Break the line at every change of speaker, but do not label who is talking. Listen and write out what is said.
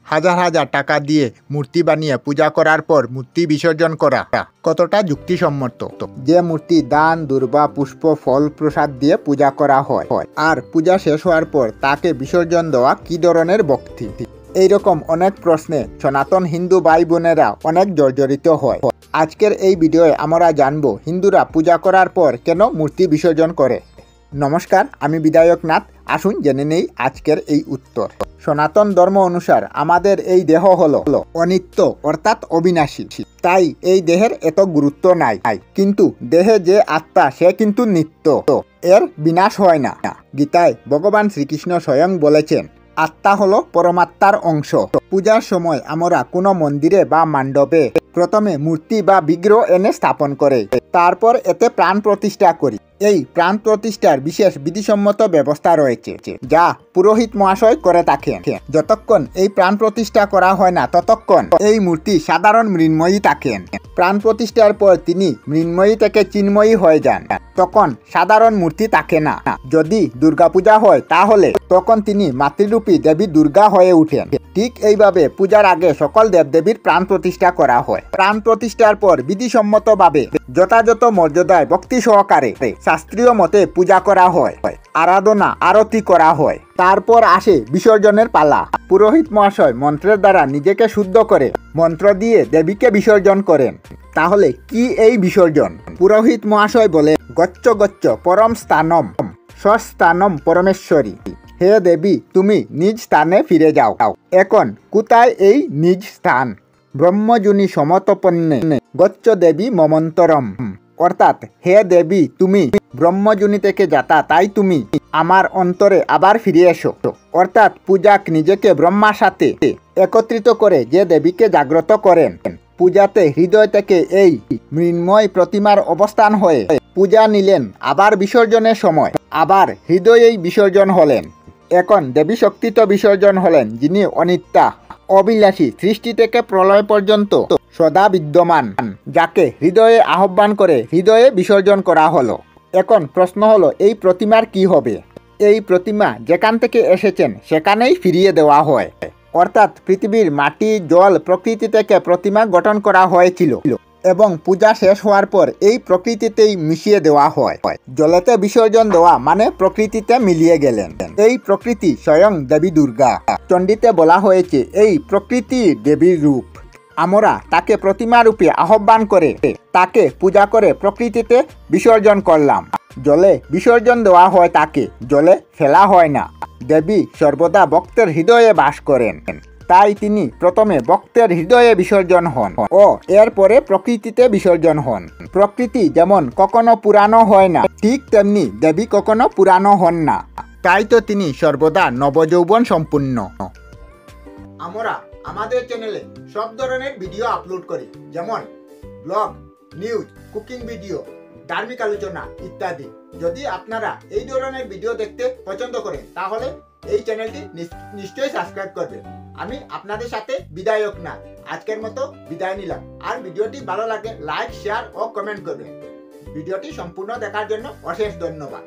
হাজার হাজার টাকা দিয়ে মূর্তি বানিয়ে পূজা করার পর মূর্তি বিসর্জন করা কতটা যুক্তিসম্মত? যে মূর্তি দান দুর্বা পুষ্প ফল প্রসাদ দিয়ে পূজা করা হয় আর পূজা শেষ হওয়ার পর তাকে বিসর্জন দেওয়া কি ধরনের ভক্তি? এইরকম অনেক প্রশ্নে সনাতন হিন্দু ভাই বোনেরা অনেক জর্জরিত হয়। আজকের এই ভিডিওয়ে আমরা জানবো হিন্দুরা পূজা করার পর কেন মূর্তি বিসর্জন করে। নমস্কার, আমি বিধায়ক নাথ। আসুন জেনে নেই আজকের এই উত্তর। সনাতন ধর্ম অনুসার আমাদের এই দেহ হলো অনিত্য অর্থাৎ অবিনাশী, তাই এই দেহের এত গুরুত্ব নাই। কিন্তু দেহে যে আত্মা সে কিন্তু নিত্য, এর বিনাশ হয় না। গীতায় ভগবান শ্রীকৃষ্ণ স্বয়ং বলেছেন, আত্মা হলো পরমাত্মার অংশ। পূজার সময় আমরা কোনো মন্দিরে বা মণ্ডপে প্রথমে মূর্তি বা বিগ্রহ এনে স্থাপন করে তারপর এতে প্রাণ প্রতিষ্ঠা করি। এই প্রাণ প্রতিষ্ঠার বিশেষ বিধিসম্মত ব্যবস্থা রয়েছে যা পুরোহিত মহাশয় করে থাকেন। যতক্ষণ এই প্রাণ প্রতিষ্ঠা করা হয় না ততক্ষণ এই মূর্তি সাধারণ মৃন্ময়ী থাকেন। প্রাণ প্রতিষ্ঠার পর তিনি মৃন্ময়ী থেকে চিন্ময়ী হয়ে যান, তখন সাধারণ মূর্তি থাকে না। যদি দুর্গাপূজা হয় তাহলে তখন তিনি মাতৃরূপী দেবী দুর্গা হয়ে উঠেন। ঠিক এইভাবে পূজার আগে সকল দেবদেবীর প্রাণ প্রতিষ্ঠা করা হয়। প্রাণ প্রতিষ্ঠার পর বিধিসম্মতভাবে যথাযথ মর্যাদায় ভক্তি সহকারে শাস্ত্রীয় মতে পূজা করা হয়, আরাধনা আরতি করা হয়। তারপর আসে বিসর্জনের পালা। পুরোহিত মহাশয় মন্ত্রের দ্বারা নিজেকে শুদ্ধ করে মন্ত্র দিয়ে দেবীকে বিসর্জন করেন। তাহলে কি এই বিসর্জন? পুরোহিত মহাশয় বলে, গচ্ছ গচ্ছ পরম স্থানম স্বস্থানম পরমেশ্বরী। হে দেবী, তুমি নিজ স্থানে ফিরে যাও। এখন কোথায় এই নিজ স্থান? ব্রহ্মজুনি সমতপন্নে গচ্ছ দেবী মমন্তরম। অর্থাৎ হে দেবী, তুমি ব্রহ্মজুনি থেকে যাতা, তাই তুমি আমার অন্তরে আবার ফিরে এসো। অর্থাৎ পূজাক নিজেকে ব্রহ্মার সাথে একত্রিত করে যে দেবীকে জাগ্রত করেন। পূজাতে হৃদয় থেকে এই মৃন্ময় প্রতিমার অবস্থান হয়ে পূজা নিলেন। আবার বিসর্জনের সময় আবার হৃদয়েই বিসর্জন হলেন। এখন দেবী শক্তি তো বিসর্জন হলেন, যিনি অনিত্যা অবিলাসী, সৃষ্টি থেকে প্রলয় পর্যন্ত সদা বিদ্যমান, যাকে হৃদয়ে আহ্বান করে হৃদয়ে বিসর্জন করা হলো। এখন প্রশ্ন হলো, এই প্রতিমার কি হবে? এই প্রতিমা যেখান থেকে এসেছেন সেখানেই ফিরিয়ে দেওয়া হয়। অর্থাৎ পৃথিবীর মাটি জল প্রকৃতি থেকে প্রতিমা গঠন করা হয়েছিল এবং পূজা শেষ হওয়ার পর এই প্রকৃতিতেই মিশিয়ে দেওয়া হয়। জলেতে বিসর্জন দেওয়া মানে প্রকৃতিতে মিলিয়ে গেলেন। এই প্রকৃতি স্বয়ং দেবী দুর্গা। চণ্ডীতে বলা হয়েছে এই প্রকৃতি দেবীর রূপ। আমরা তাকে প্রতিমা রূপে আহ্বান করে তাকে পূজা করে প্রকৃতিতে বিসর্জন করলাম। জলে বিসর্জন দেওয়া হয়, তাকে জলে ফেলা হয় না। দেবী সর্বদা ভক্তের হৃদয়ে বাস করেন, তাই তিনি প্রথমে ভক্তের হৃদয়ে বিসর্জন হন ও এরপরে প্রকৃতিতে বিসর্জন হন। প্রকৃতি যেমন কখনো পুরানো হয় না, ঠিক তেমনি দেবী কখনো পুরানো হন না, তাই তো তিনি সর্বদা নবযৌবন সম্পূর্ণ। আমরা আমাদের চ্যানেলে সব ধরনের ভিডিও আপলোড করি, যেমন ব্লগ, নিউজ, কুকিং ভিডিও, ধার্মিক আলোচনা ইত্যাদি। যদি আপনারা এই ধরনের ভিডিও দেখতে পছন্দ করেন তাহলে এই চ্যানেলটি নিশ্চয়ই সাবস্ক্রাইব করবেন। আমি আপনাদের সাথে বিধায়ক না। আজকের মতো বিদায় নিলাম। আর ভিডিওটি ভালো লাগে লাইক শেয়ার ও কমেন্ট করবেন। ভিডিওটি সম্পূর্ণ দেখার জন্য অশেষ ধন্যবাদ।